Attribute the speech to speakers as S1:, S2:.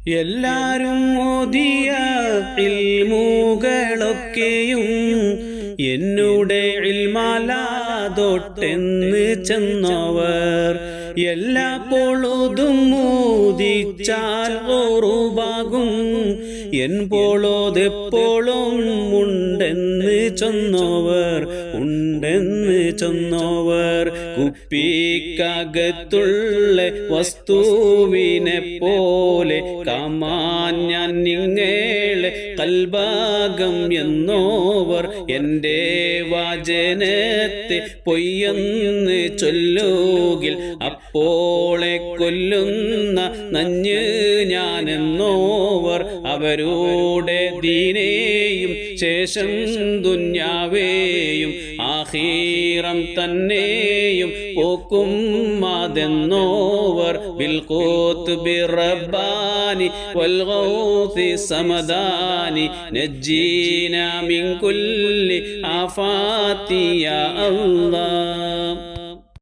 S1: എല്ലാരും ഓതിയ ഇൽമുകളൊക്കെയും എന്നുടെ ഇൽമാലാതൊട്ടെന്ന് ചെന്നവർ എല്ലാ പൊഴുതും മോദിച്ചാൽ ഓറുപാകും എൻ പോളോതെപ്പോഴും ഉണ്ടെന്ന് ചൊന്നവർ കുപ്പിക്കകത്തുള്ള വസ്തുവിനെ പോലെ കാമാൻ ഞാൻ നിങ്ങളെ കൽഭാഗം എന്നോവർ എൻ്റെ വാചനത്തെ പൊയ്യെന്ന് ചൊല്ലുകിൽ അപ്പോളെ കൊല്ലുന്ന നഞ്ഞ് ഞാനെന്നോവർ അവരുടെ ദീനേയും ശേഷം ദുന്യാവേയും ആഖീറം തന്നെയും പോക്കും അതെന്നോവർ ബിൽഖുത്ബി റബ്ബാനി വൽ ഗൗസി സമദാനി നജ്ജീനാ മിൻ കുല്ലി ആഫാതി യാ അല്ലാഹ്.